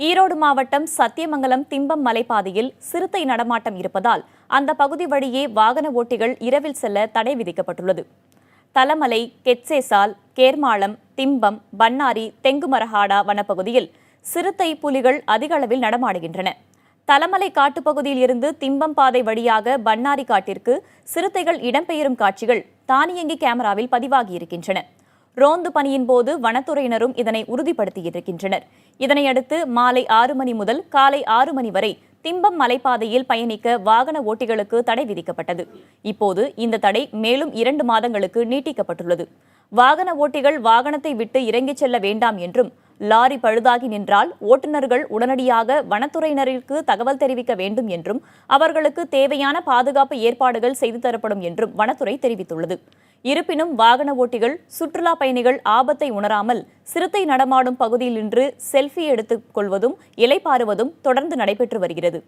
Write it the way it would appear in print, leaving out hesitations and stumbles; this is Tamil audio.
ஈரோடு மாவட்டம் சத்தியமங்கலம் திம்பம் மலைப்பாதையில் சிறுத்தை நடமாட்டம் இருப்பதால் அந்த பகுதி வழியே வாகன ஓட்டிகள் இரவில் செல்ல தடை விதிக்கப்பட்டுள்ளது. தலமலை, கெட்சேசால், கேர்மாளம், திம்பம், பன்னாரி, தெங்குமரஹாடா வனப்பகுதியில் சிறுத்தை, புலிகள் அதிக அளவில் நடமாடுகின்றன. தலமலை காட்டுப்பகுதியில் இருந்து திம்பம் பாதை வழியாக பன்னாரி காட்டிற்கு சிறுத்தைகள் இடம்பெயரும் காட்சிகள் தானியங்கி கேமராவில் பதிவாகியிருக்கின்றன. ரோந்து பணியின் போது வனத்துறையினரும் இதனை உறுதிப்படுத்தியிருக்கின்றனர். இதனையடுத்து மாலை 6 மணி முதல் காலை 6 மணி வரை திம்பம் மலைப்பாதையில் பயணிக்க வாகன ஓட்டிகளுக்கு தடை விதிக்கப்பட்டது. இப்போது இந்த தடை மேலும் 2 மாதங்களுக்கு நீட்டிக்கப்பட்டுள்ளது. வாகன ஓட்டிகள் வாகனத்தை விட்டு இறங்கிச் செல்ல வேண்டாம் என்றும், லாரி பழுதாகி நின்றால் ஓட்டுநர்கள் உடனடியாக வனத்துறையினருக்கு தகவல் தெரிவிக்க வேண்டும் என்றும், அவர்களுக்கு தேவையான பாதுகாப்பு ஏற்பாடுகள் செய்து தரப்படும் என்றும் வனத்துறை தெரிவித்துள்ளது. இருப்பினும் வாகன ஓட்டிகள், சுற்றுலா பயணிகள் ஆபத்தை உணராமல் சிறுத்தை நடமாடும் பகுதியில் நின்று செல்ஃபி எடுத்துக் கொள்வதும், இளைப்பாறுவதும் தொடர்ந்து நடைபெற்று வருகிறது.